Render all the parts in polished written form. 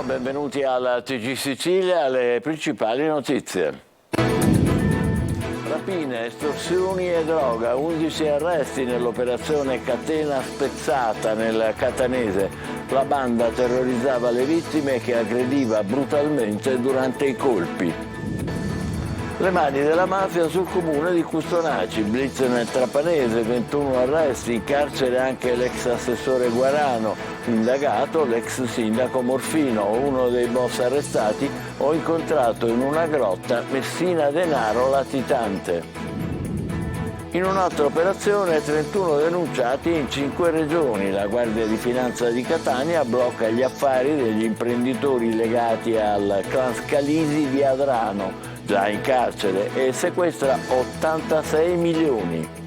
benvenuti alla TG Sicilia, alle principali notizie. Rapine, estorsioni e droga, 11 arresti nell'operazione Catena Spezzata nel Catanese. La banda terrorizzava le vittime che aggrediva brutalmente durante i colpi. Le mani della mafia sul comune di Custonaci, blitz nel Trapanese, 21 arresti, in carcere anche l'ex assessore Guarano, indagato l'ex sindaco Morfino, uno dei boss arrestati. Ho incontrato in una grotta Messina Denaro latitante. In un'altra operazione 31 denunciati in 5 regioni. La Guardia di Finanza di Catania blocca gli affari degli imprenditori legati al clan Scalisi di Adrano, già in carcere, e sequestra 86 milioni.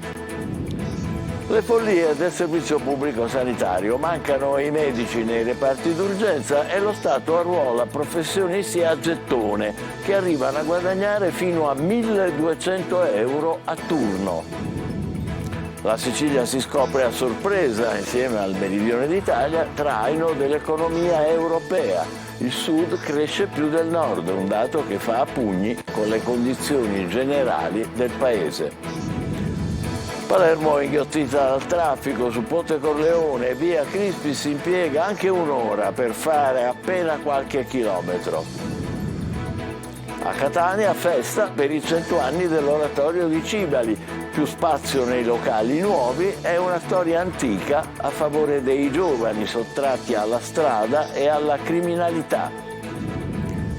Le follie del servizio pubblico sanitario: mancano i medici nei reparti d'urgenza e lo Stato arruola professionisti a gettone che arrivano a guadagnare fino a 1.200 euro a turno. La Sicilia si scopre a sorpresa, insieme al meridione d'Italia, traino dell'economia europea. Il sud cresce più del nord, un dato che fa a pugni con le condizioni generali del paese. Palermo inghiottita dal traffico su Ponte Corleone e via Crispi si impiega anche un'ora per fare appena qualche chilometro. A Catania festa per i 100 anni dell'oratorio di Cibali, più spazio nei locali nuovi e una storia antica a favore dei giovani sottratti alla strada e alla criminalità.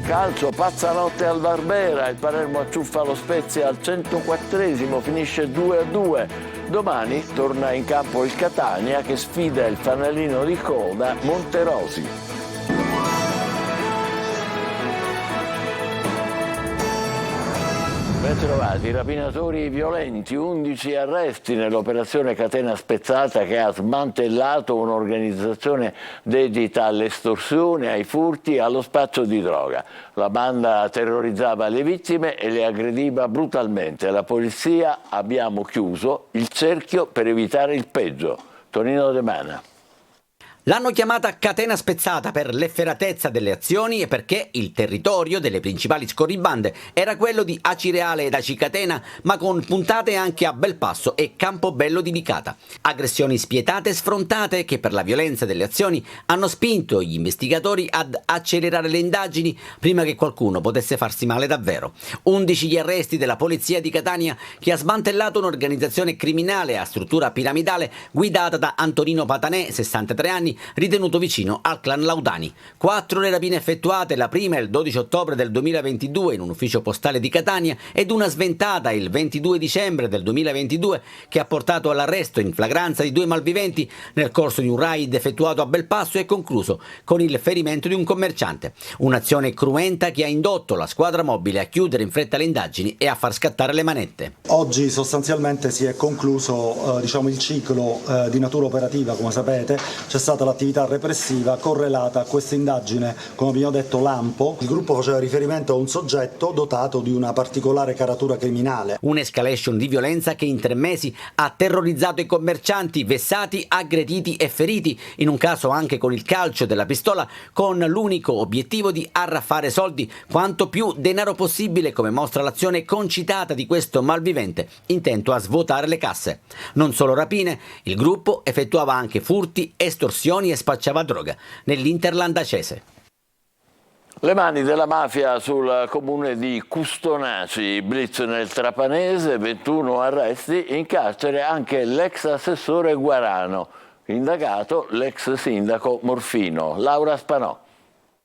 Calcio, pazza notte al Barbera, il Palermo acciuffa lo Spezia al 104esimo, finisce 2-2. Domani torna in campo il Catania che sfida il fanalino di coda Monterosi. Ben trovati. Rapinatori violenti, 11 arresti nell'operazione Catena Spezzata che ha smantellato un'organizzazione dedita all'estorsione, ai furti e allo spaccio di droga. La banda terrorizzava le vittime e le aggrediva brutalmente. La polizia: abbiamo chiuso il cerchio per evitare il peggio. Tonino De Mana. L'hanno chiamata Catena Spezzata per l'efferatezza delle azioni e perché il territorio delle principali scorribande era quello di Acireale ed Acicatena, ma con puntate anche a Belpasso e Campobello di Licata. Aggressioni spietate e sfrontate che per la violenza delle azioni hanno spinto gli investigatori ad accelerare le indagini prima che qualcuno potesse farsi male davvero. 11 gli arresti della polizia di Catania che ha smantellato un'organizzazione criminale a struttura piramidale guidata da Antonino Patanè, 63 anni, ritenuto vicino al clan Laudani. 4 le rapine effettuate, la prima il 12 ottobre del 2022 in un ufficio postale di Catania ed una sventata il 22 dicembre del 2022 che ha portato all'arresto in flagranza di 2 malviventi nel corso di un raid effettuato a Belpasso e concluso con il ferimento di un commerciante. Un'azione cruenta che ha indotto la squadra mobile a chiudere in fretta le indagini e a far scattare le manette. Oggi sostanzialmente si è concluso il ciclo di natura operativa. Come sapete, c'è stata l'attività repressiva correlata a questa indagine, come abbiamo detto, lampo. Il gruppo faceva riferimento a un soggetto dotato di una particolare caratura criminale. Un'escalation di violenza che in 3 mesi ha terrorizzato i commercianti, vessati, aggrediti e feriti, in un caso anche con il calcio della pistola, con l'unico obiettivo di arraffare soldi, quanto più denaro possibile, come mostra l'azione concitata di questo malvivente, intento a svuotare le casse. Non solo rapine, il gruppo effettuava anche furti, estorsioni e spacciava droga nell'Interland acese. Le mani della mafia sul comune di Custonaci, blitz nel Trapanese, 21 arresti, in carcere anche l'ex assessore Guarano, indagato l'ex sindaco Morfino. Laura Spanò.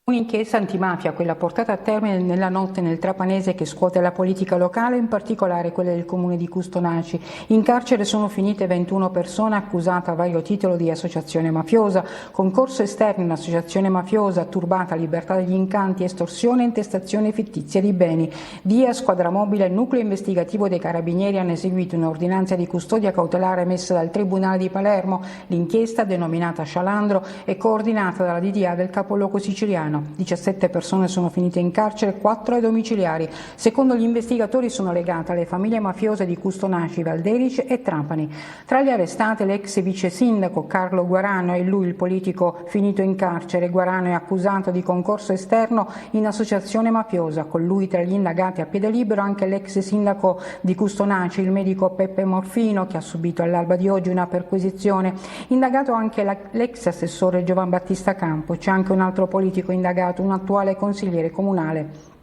Un'inchiesta antimafia, quella portata a termine nella notte nel Trapanese, che scuote la politica locale, in particolare quella del comune di Custonaci. In carcere sono finite 21 persone accusate a vario titolo di associazione mafiosa, concorso esterno in associazione mafiosa, turbata libertà degli incanti, estorsione e intestazione fittizia di beni. Via squadra mobile, il nucleo investigativo dei carabinieri hanno eseguito un'ordinanza di custodia cautelare emessa dal Tribunale di Palermo. L'inchiesta, denominata Scialandro, è coordinata dalla DDA del capoluogo siciliano. Milano. 17 persone sono finite in carcere, 4 ai domiciliari. Secondo gli investigatori sono legate alle famiglie mafiose di Custonaci, Valderice e Trapani. Tra gli arrestati l'ex vice sindaco Carlo Guarano e lui il politico finito in carcere. Guarano è accusato di concorso esterno in associazione mafiosa. Con lui tra gli indagati a piede libero anche l'ex sindaco di Custonaci, il medico Peppe Morfino, che ha subito all'alba di oggi una perquisizione. Indagato anche l'ex assessore Giovan Battista Campo. C'è anche un altro politico indagato, un attuale consigliere comunale.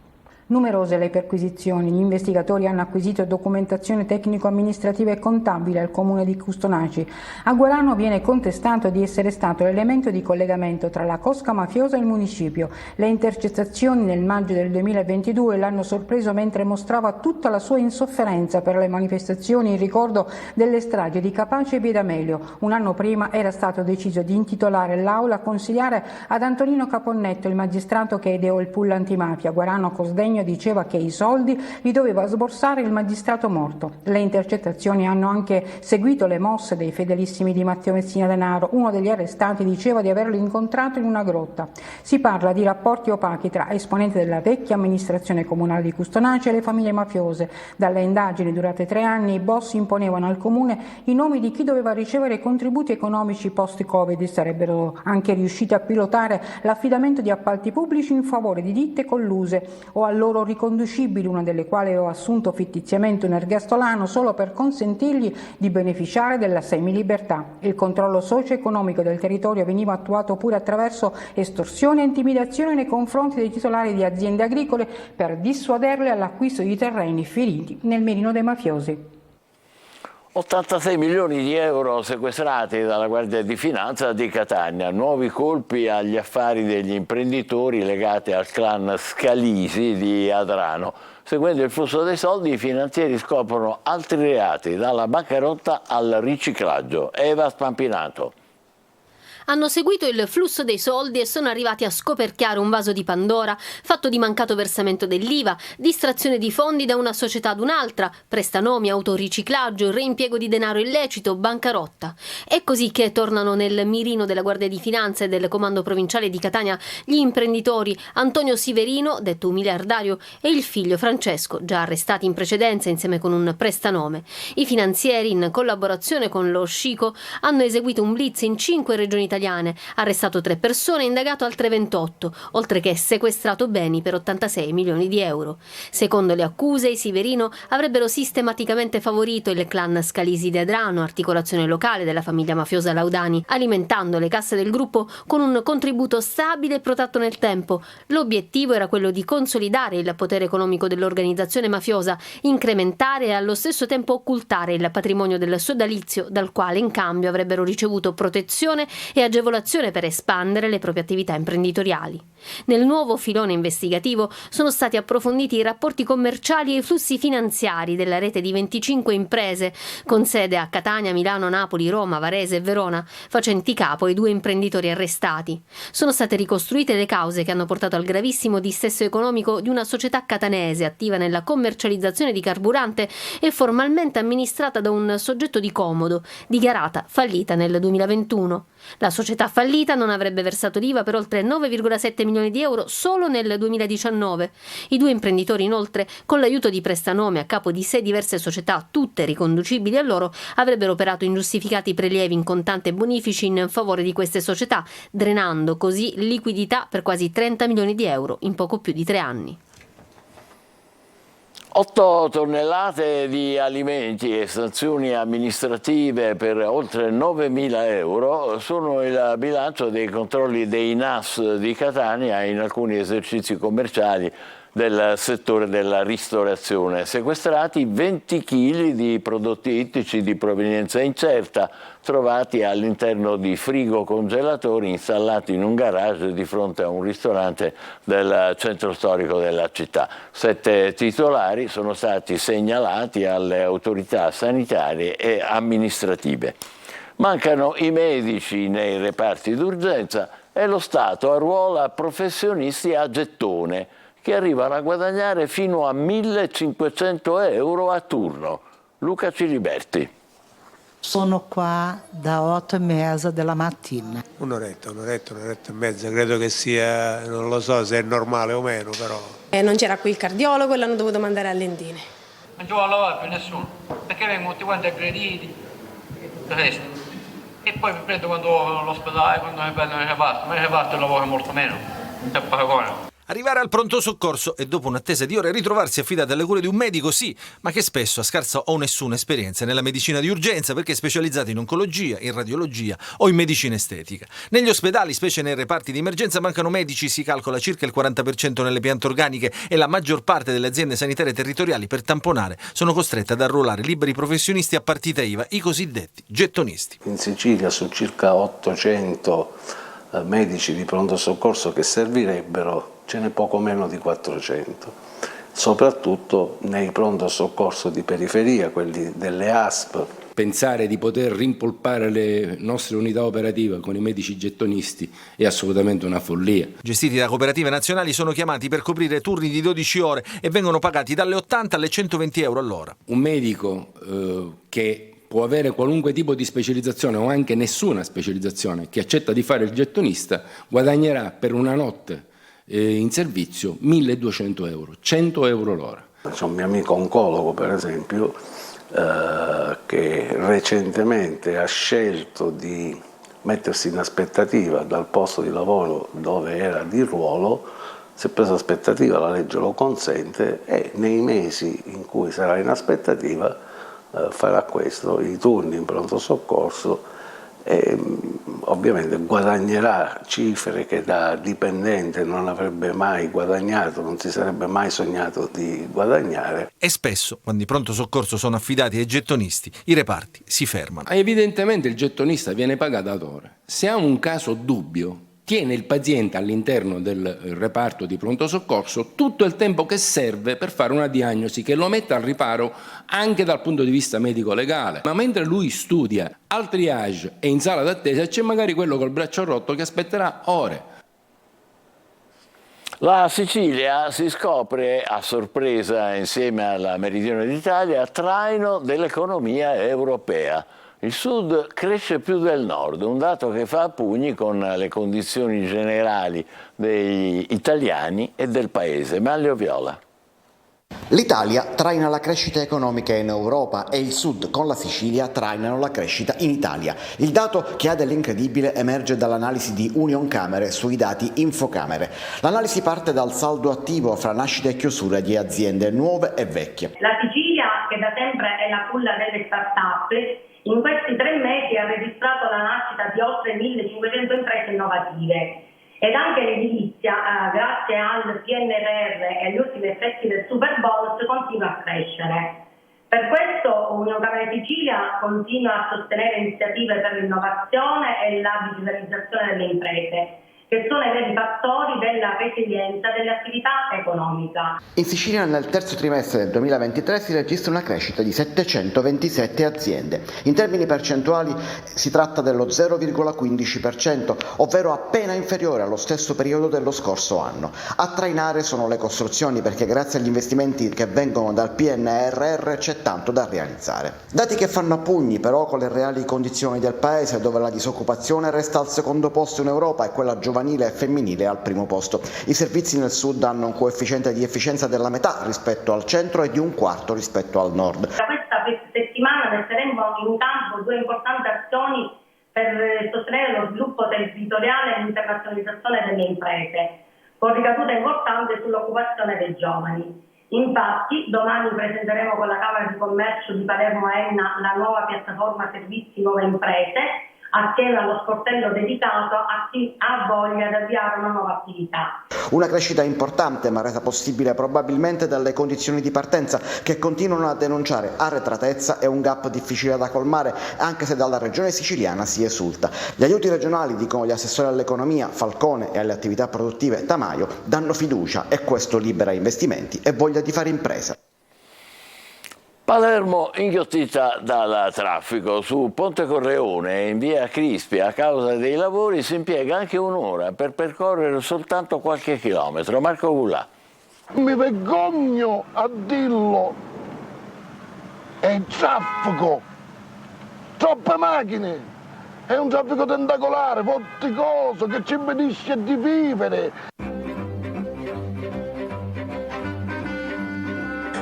Numerose le perquisizioni, gli investigatori hanno acquisito documentazione tecnico-amministrativa e contabile al comune di Custonaci. A Guarano viene contestato di essere stato l'elemento di collegamento tra la cosca mafiosa e il municipio. Le intercettazioni nel maggio del 2022 l'hanno sorpreso mentre mostrava tutta la sua insofferenza per le manifestazioni in ricordo delle stragi di Capaci e Piedamelio. Un anno prima era stato deciso di intitolare l'aula consigliare ad Antonino Caponnetto, il magistrato che ideò il pool antimafia. Guarano con sdegno diceva che i soldi li doveva sborsare il magistrato morto. Le intercettazioni hanno anche seguito le mosse dei fedelissimi di Matteo Messina Denaro. Uno degli arrestati diceva di averlo incontrato in una grotta. Si parla di rapporti opachi tra esponenti della vecchia amministrazione comunale di Custonaci e le famiglie mafiose. Dalle indagini durate 3 anni i boss imponevano al comune i nomi di chi doveva ricevere contributi economici post-Covid. Sarebbero anche riusciti a pilotare l'affidamento di appalti pubblici in favore di ditte colluse o a loro riconducibili, una delle quali aveva assunto fittiziamente un ergastolano solo per consentirgli di beneficiare della semilibertà. Il controllo socio-economico del territorio veniva attuato pure attraverso estorsione e intimidazione nei confronti dei titolari di aziende agricole per dissuaderle all'acquisto di terreni finiti nel mirino dei mafiosi. 86 milioni di euro sequestrati dalla Guardia di Finanza di Catania, nuovi colpi agli affari degli imprenditori legati al clan Scalisi di Adrano. Seguendo il flusso dei soldi, i finanzieri scoprono altri reati, dalla bancarotta al riciclaggio. Eva Spampinato. Hanno seguito il flusso dei soldi e sono arrivati a scoperchiare un vaso di Pandora, fatto di mancato versamento dell'IVA, distrazione di fondi da una società ad un'altra, prestanomi, autoriciclaggio, reimpiego di denaro illecito, bancarotta. È così che tornano nel mirino della Guardia di Finanza e del Comando Provinciale di Catania gli imprenditori Antonio Siverino, detto un miliardario, e il figlio Francesco, già arrestati in precedenza insieme con un prestanome. I finanzieri, in collaborazione con lo Scico, hanno eseguito un blitz in 5 regioni italiane, arrestato 3 persone e indagato altre 28, oltre che sequestrato beni per 86 milioni di euro. Secondo le accuse, i Siverino avrebbero sistematicamente favorito il clan Scalisi di Adrano, articolazione locale della famiglia mafiosa Laudani, alimentando le casse del gruppo con un contributo stabile e protetto nel tempo. L'obiettivo era quello di consolidare il potere economico dell'organizzazione mafiosa, incrementare e allo stesso tempo occultare il patrimonio del sodalizio, dal quale in cambio avrebbero ricevuto protezione e agevolazione per espandere le proprie attività imprenditoriali. Nel nuovo filone investigativo sono stati approfonditi i rapporti commerciali e i flussi finanziari della rete di 25 imprese con sede a Catania, Milano, Napoli, Roma, Varese e Verona, facenti capo ai 2 imprenditori arrestati. Sono state ricostruite le cause che hanno portato al gravissimo dissesto economico di una società catanese attiva nella commercializzazione di carburante e formalmente amministrata da un soggetto di comodo, dichiarata fallita nel 2021. La società fallita non avrebbe versato l'IVA per oltre 9,7 milioni di euro solo nel 2019. I 2 imprenditori, inoltre, con l'aiuto di prestanome a capo di 6 diverse società, tutte riconducibili a loro, avrebbero operato ingiustificati prelievi in contante e bonifici in favore di queste società, drenando così liquidità per quasi 30 milioni di euro in poco più di 3 anni. 8 tonnellate di alimenti e sanzioni amministrative per oltre 9.000 euro sono il bilancio dei controlli dei NAS di Catania in alcuni esercizi commerciali del settore della ristorazione. Sequestrati 20 kg di prodotti ittici di provenienza incerta trovati all'interno di frigo congelatori installati in un garage di fronte a un ristorante del centro storico della città. 7 titolari sono stati segnalati alle autorità sanitarie e amministrative. Mancano i medici nei reparti d'urgenza e lo Stato arruola professionisti a gettone che arrivano a guadagnare fino a 1.500 euro a turno. Luca Ciliberti. Sono qua da 8:30 della mattina. Un'oretta e mezza, credo che sia, non lo so se è normale o meno, però. Non c'era qui il cardiologo e l'hanno dovuto mandare a Lentine. Non ci vuole lavorare più nessuno, perché vengono tutti quanti aggrediti, e poi mi prendo quando all'ospedale, quando mi prendono il reparto, ma il reparto lavora molto meno, c'è paragone. Arrivare al pronto soccorso e dopo un'attesa di ore ritrovarsi affidati alle cure di un medico, sì, ma che spesso ha scarsa o nessuna esperienza nella medicina di urgenza perché è specializzato in oncologia, in radiologia o in medicina estetica. Negli ospedali, specie nei reparti di emergenza, mancano medici, si calcola circa il 40% nelle piante organiche e la maggior parte delle aziende sanitarie territoriali per tamponare sono costrette ad arruolare liberi professionisti a partita IVA, i cosiddetti gettonisti. In Sicilia su circa 800 medici di pronto soccorso che servirebbero ce n'è poco meno di 400, soprattutto nei pronto soccorso di periferia, quelli delle ASP. Pensare di poter rimpolpare le nostre unità operative con i medici gettonisti è assolutamente una follia. Gestiti da cooperative nazionali, sono chiamati per coprire turni di 12 ore e vengono pagati dalle 80 alle 120 euro all'ora. Un medico che può avere qualunque tipo di specializzazione o anche nessuna specializzazione, che accetta di fare il gettonista, guadagnerà per una notte in servizio 1.200 euro, 100 euro l'ora. C'è un mio amico oncologo, per esempio, che recentemente ha scelto di mettersi in aspettativa dal posto di lavoro dove era di ruolo, si è preso aspettativa, la legge lo consente, e nei mesi in cui sarà in aspettativa farà questo, i turni in pronto soccorso, e ovviamente guadagnerà cifre che da dipendente non avrebbe mai guadagnato, non si sarebbe mai sognato di guadagnare. E spesso, quando i pronto soccorso sono affidati ai gettonisti, i reparti si fermano. Evidentemente il gettonista viene pagato ad ore. Se ha un caso dubbio, tiene il paziente all'interno del reparto di pronto soccorso tutto il tempo che serve per fare una diagnosi che lo metta al riparo anche dal punto di vista medico-legale. Ma mentre lui studia al triage e in sala d'attesa, c'è magari quello col braccio rotto che aspetterà ore. La Sicilia si scopre a sorpresa, insieme alla Meridione d'Italia, traino dell'economia europea. Il Sud cresce più del Nord, un dato che fa a pugni con le condizioni generali degli italiani e del Paese. Manlio Viola. L'Italia traina la crescita economica in Europa e il Sud con la Sicilia trainano la crescita in Italia. Il dato che ha dell'incredibile emerge dall'analisi di Unioncamere sui dati Infocamere. L'analisi parte dal saldo attivo fra nascite e chiusure di aziende nuove e vecchie. La Sicilia, che da sempre è la culla delle start-up, in questi 3 mesi ha registrato la nascita di oltre 1.500 imprese innovative. Ed anche l'edilizia, grazie al PNRR e agli ultimi effetti del Superbonus, continua a crescere. Per questo Unioncamere Sicilia continua a sostenere iniziative per l'innovazione e la digitalizzazione delle imprese, che sono i veri fattori della resilienza delle attività economica. In Sicilia nel terzo trimestre del 2023 si registra una crescita di 727 aziende. In termini percentuali si tratta dello 0,15%, ovvero appena inferiore allo stesso periodo dello scorso anno. A trainare sono le costruzioni, perché grazie agli investimenti che vengono dal PNRR c'è tanto da realizzare. Dati che fanno a pugni però con le reali condizioni del Paese, dove la disoccupazione resta al secondo posto in Europa e quella giovanile e femminile al primo posto. I servizi nel Sud hanno un coefficiente di efficienza della metà rispetto al centro e di un quarto rispetto al nord. Da questa settimana metteremo in campo 2 importanti azioni per sostenere lo sviluppo territoriale e l'internazionalizzazione delle imprese, con ricadute importanti sull'occupazione dei giovani. Infatti, domani presenteremo con la Camera di Commercio di Palermo Enna la nuova piattaforma Servizi Nuove Imprese, assieme allo sportello dedicato a chi ha voglia di avviare una nuova attività. Una crescita importante, ma resa possibile probabilmente dalle condizioni di partenza che continuano a denunciare arretratezza e un gap difficile da colmare, anche se dalla regione siciliana si esulta. Gli aiuti regionali, dicono gli assessori all'economia Falcone e alle attività produttive Tamaio, danno fiducia e questo libera investimenti e voglia di fare impresa. Palermo inghiottita dal traffico. Su Ponte Corleone in via Crispi, a causa dei lavori, si impiega anche un'ora per percorrere soltanto qualche chilometro. Marco Gulà. Mi vergogno a dirlo, è traffico troppe macchine, è un traffico tentacolare, vorticoso, che ci impedisce di vivere.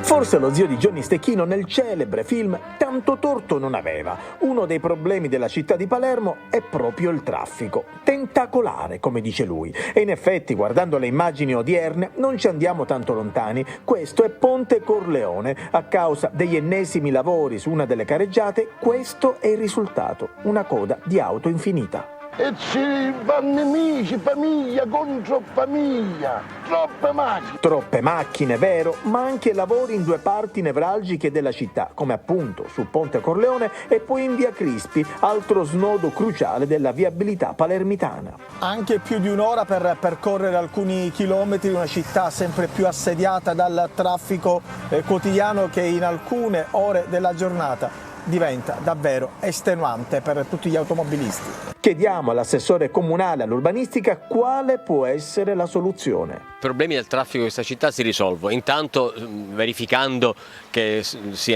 Forse lo zio di Johnny Stecchino nel celebre film tanto torto non aveva. Uno dei problemi della città di Palermo è proprio il traffico, tentacolare come dice lui. E in effetti, guardando le immagini odierne, non ci andiamo tanto lontani. Questo è Ponte Corleone. A causa degli ennesimi lavori su una delle careggiate, questo è il risultato, una coda di auto infinita. E ci vanno nemici, famiglia contro famiglia, troppe macchine. Troppe macchine, vero, ma anche lavori in due parti nevralgiche della città, come appunto su Ponte Corleone e poi in via Crispi, altro snodo cruciale della viabilità palermitana. Anche più di un'ora per percorrere alcuni chilometri, una città sempre più assediata dal traffico quotidiano che in alcune ore della giornata diventa davvero estenuante per tutti gli automobilisti. Chiediamo all'assessore comunale all'urbanistica quale può essere la soluzione. I problemi del traffico di questa città si risolvono, intanto verificando che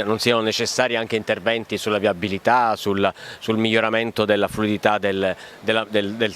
non siano necessari anche interventi sulla viabilità, sul miglioramento della fluidità del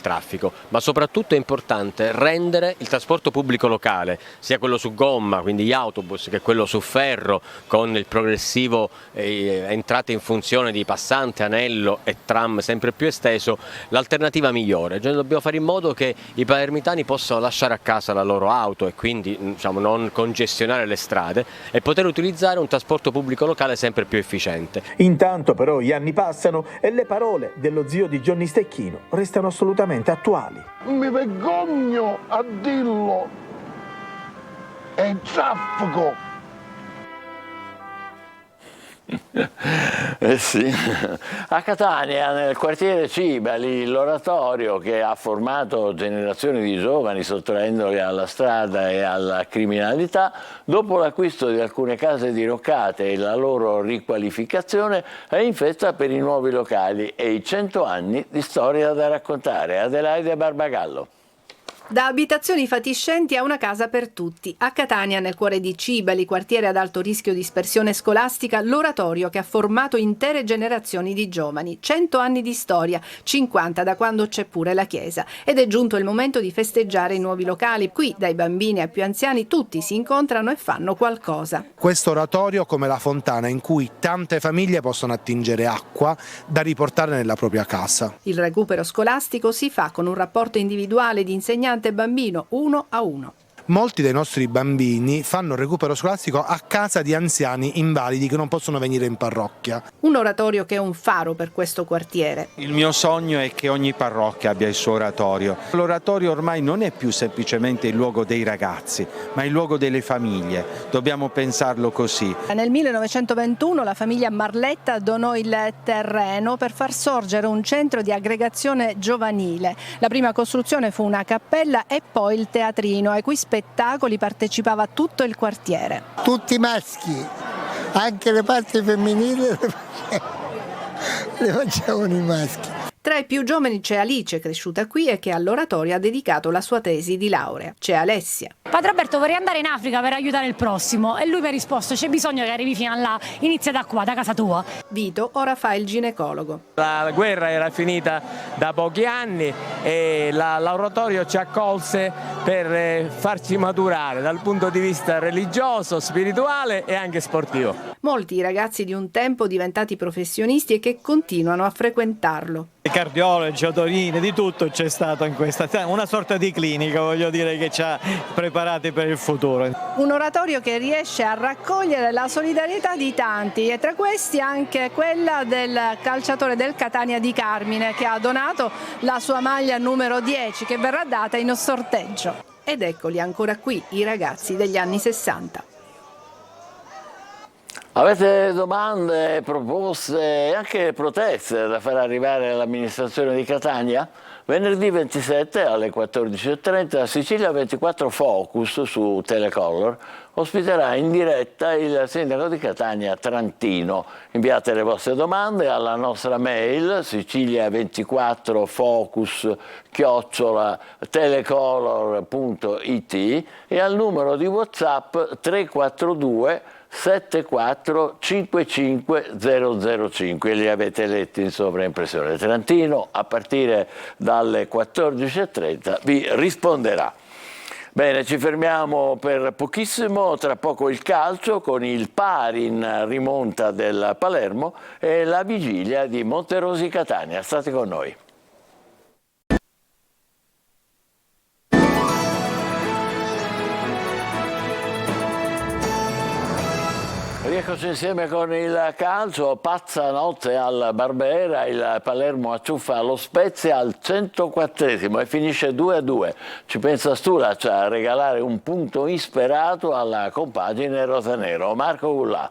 traffico, ma soprattutto è importante rendere il trasporto pubblico locale, sia quello su gomma, quindi gli autobus, che quello su ferro, con il progressivo entrata in funzione di passante, anello e tram sempre più esteso, l'alternativa migliore. Cioè, dobbiamo fare in modo che i palermitani possano lasciare a casa la loro auto e quindi non congestionare le strade e poter utilizzare un trasporto pubblico locale sempre più efficiente. Intanto però gli anni passano e le parole dello zio di Johnny Stecchino restano assolutamente attuali. Mi vergogno a dirlo, è il traffico. Sì. A Catania, nel quartiere Cibali, l'oratorio che ha formato generazioni di giovani sottraendoli alla strada e alla criminalità, dopo l'acquisto di alcune case diroccate e la loro riqualificazione, è in festa per i nuovi locali e i 100 anni di storia da raccontare. Adelaide Barbagallo. Da abitazioni fatiscenti a una casa per tutti. A Catania, nel cuore di Cibali, quartiere ad alto rischio dispersione scolastica, l'oratorio che ha formato intere generazioni di giovani. 100 anni di storia, 50 da quando c'è pure la chiesa. Ed è giunto il momento di festeggiare i nuovi locali. Qui, dai bambini ai più anziani, tutti si incontrano e fanno qualcosa. Questo oratorio come la fontana in cui tante famiglie possono attingere acqua da riportare nella propria casa. Il recupero scolastico si fa con un rapporto individuale di insegnanti e bambino 1 a 1. Molti dei nostri bambini fanno recupero scolastico a casa di anziani invalidi che non possono venire in parrocchia. Un oratorio che è un faro per questo quartiere. Il mio sogno è che ogni parrocchia abbia il suo oratorio. L'oratorio ormai non è più semplicemente il luogo dei ragazzi, ma il luogo delle famiglie. Dobbiamo pensarlo così. Nel 1921 la famiglia Marletta donò il terreno per far sorgere un centro di aggregazione giovanile. La prima costruzione fu una cappella e poi il teatrino, ai cui spettacoli partecipava tutto il quartiere. Tutti maschi, anche le parti femminili le facevano i maschi. Tra i più giovani c'è Alice, cresciuta qui e che all'oratorio ha dedicato la sua tesi di laurea. C'è Alessia. Padre Alberto, vorrei andare in Africa per aiutare il prossimo, e lui mi ha risposto: c'è bisogno che arrivi fino a là, inizia da qua, da casa tua. Vito ora fa il ginecologo. La guerra era finita da pochi anni e l'oratorio ci accolse per farci maturare dal punto di vista religioso, spirituale e anche sportivo. Molti i ragazzi di un tempo diventati professionisti e che continuano a frequentarlo. Cardiologi, otorini, di tutto c'è stato in questa, una sorta di clinica, voglio dire, che ci ha preparati per il futuro. Un oratorio che riesce a raccogliere la solidarietà di tanti, e tra questi anche quella del calciatore del Catania Di Carmine, che ha donato la sua maglia numero 10 che verrà data in sorteggio. Ed eccoli ancora qui, i ragazzi degli anni 60. Avete domande, proposte e anche proteste da far arrivare all'amministrazione di Catania? Venerdì 27 alle 14.30 Sicilia 24 Focus su Telecolor ospiterà in diretta il sindaco di Catania Trantino. Inviate le vostre domande alla nostra mail sicilia24focus@telecolor.it e al numero di WhatsApp 342 74 55 005, li avete letti in sovraimpressione. Trentino a partire dalle 14:30 vi risponderà. Bene, ci fermiamo per pochissimo, tra poco il calcio con il pari in rimonta del Palermo e la vigilia di Monterosi Catania. State con noi. Rieccoci insieme con il calcio, pazza notte al Barbera, il Palermo acciuffa lo Spezia al 104esimo e finisce 2-2. Ci pensa Stulac a regalare un punto insperato alla compagine rosanero. Marco Gullà.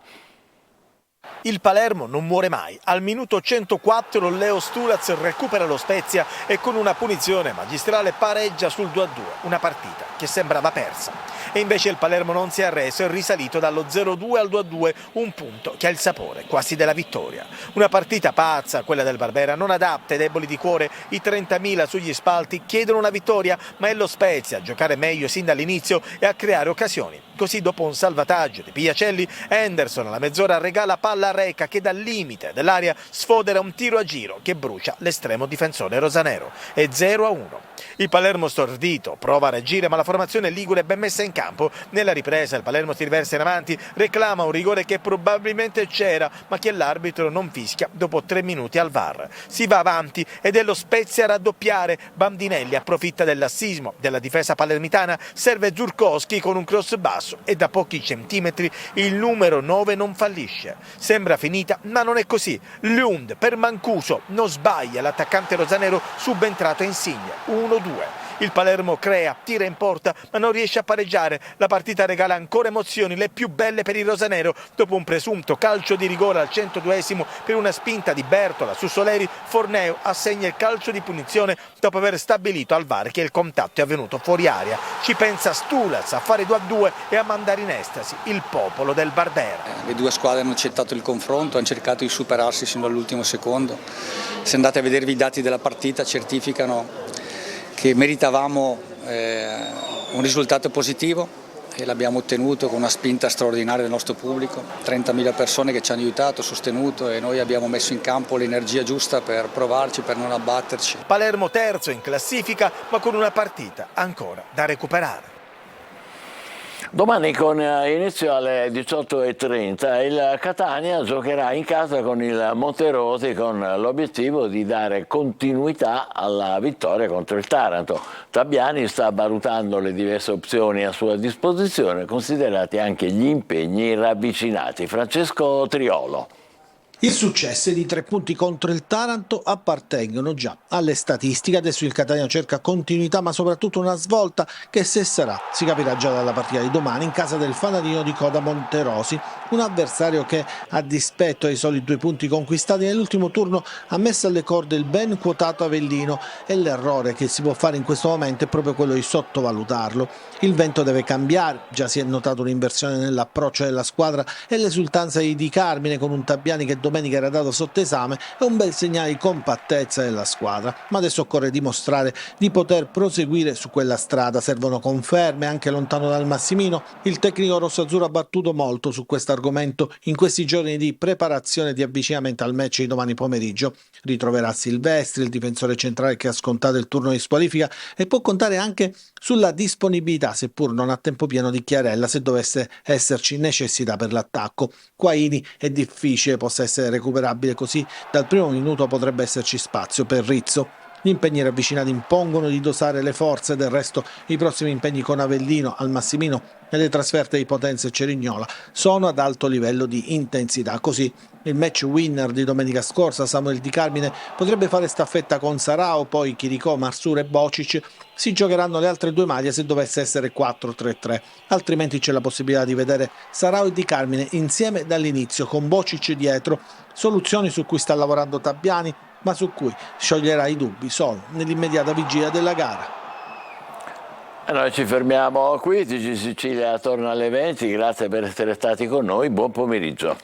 Il Palermo non muore mai. Al minuto 104 Leo Stulac recupera lo Spezia e con una punizione magistrale pareggia sul 2-2, una partita che sembrava persa. E invece il Palermo non si è arreso, è risalito dallo 0-2 al 2-2, un punto che ha il sapore quasi della vittoria. Una partita pazza, quella del Barbera, non adatta ai deboli di cuore. I 30.000 sugli spalti chiedono una vittoria, ma è lo Spezia a giocare meglio sin dall'inizio e a creare occasioni. Così dopo un salvataggio di Piacelli, Henderson alla mezz'ora regala palla a Reca che dal limite dell'area sfodera un tiro a giro che brucia l'estremo difensore rosanero. È 0-1. Il Palermo stordito prova a reagire, ma la formazione ligure è ben messa in campo. Nella ripresa il Palermo si riversa in avanti, reclama un rigore che probabilmente c'era, ma che l'arbitro non fischia dopo 3 minuti al VAR. Si va avanti ed è lo Spezia a raddoppiare. Bandinelli approfitta del lassismo della difesa palermitana, serve Zurkowski con un cross basso e da pochi centimetri il numero 9 non fallisce. Sembra finita, ma non è così. Lund per Mancuso non sbaglia l'attaccante rosanero subentrato a Insigne. 1-2. Il Palermo crea, tira in porta, ma non riesce a pareggiare. La partita regala ancora emozioni, le più belle per il rosanero. Dopo un presunto calcio di rigore al 102esimo per una spinta di Bertola su Soleri, Forneo assegna il calcio di punizione dopo aver stabilito al VAR che il contatto è avvenuto fuori area. Ci pensa Stulac a fare 2-2 e a mandare in estasi il popolo del Barbera. Le due squadre hanno accettato il confronto, hanno cercato di superarsi sino all'ultimo secondo. Se andate a vedervi i dati della partita certificano che meritavamo un risultato positivo e l'abbiamo ottenuto con una spinta straordinaria del nostro pubblico, 30.000 persone che ci hanno aiutato, sostenuto e noi abbiamo messo in campo l'energia giusta per provarci, per non abbatterci. Palermo terzo in classifica, ma con una partita ancora da recuperare. Domani con inizio alle 18:30 il Catania giocherà in casa con il Monterosi con l'obiettivo di dare continuità alla vittoria contro il Taranto. Tabiani sta valutando le diverse opzioni a sua disposizione, considerati anche gli impegni ravvicinati. Francesco Triolo. Il successo di 3 punti contro il Taranto appartengono già alle statistiche. Adesso il Catania cerca continuità, ma soprattutto una svolta che, se sarà, si capirà già dalla partita di domani in casa del fanalino di coda Monterosi, un avversario che, a dispetto dei soli 2 punti conquistati nell'ultimo turno, ha messo alle corde il ben quotato Avellino, e l'errore che si può fare in questo momento è proprio quello di sottovalutarlo. Il vento deve cambiare, già si è notata un'inversione nell'approccio della squadra e l'esultanza di Di Carmine con un Tabiani che domenica era dato sotto esame è un bel segnale di compattezza della squadra, ma adesso occorre dimostrare di poter proseguire su quella strada. Servono conferme anche lontano dal Massimino. Il tecnico rossazzurro ha battuto molto su questo argomento in questi giorni di preparazione e di avvicinamento al match di domani pomeriggio. Ritroverà Silvestri, il difensore centrale che ha scontato il turno di squalifica, e può contare anche sulla disponibilità, seppur non a tempo pieno, di Chiarella se dovesse esserci necessità per l'attacco. Quaini è difficile possa essere recuperabile, così dal primo minuto potrebbe esserci spazio per Rizzo. Gli impegni ravvicinati impongono di dosare le forze, del resto i prossimi impegni con Avellino, al Massimino e le trasferte di Potenza e Cerignola sono ad alto livello di intensità. Così il match winner di domenica scorsa, Samuel Di Carmine, potrebbe fare staffetta con Sarao, poi Chiricò, Marsura e Bocic. Si giocheranno le altre 2 maglie se dovesse essere 4-3-3, altrimenti c'è la possibilità di vedere Sarao e Di Carmine insieme dall'inizio con Bocic dietro, soluzioni su cui sta lavorando Tabiani, ma su cui scioglierà i dubbi solo nell'immediata vigilia della gara. E noi ci fermiamo qui, TG Sicilia torna alle 20, grazie per essere stati con noi, buon pomeriggio.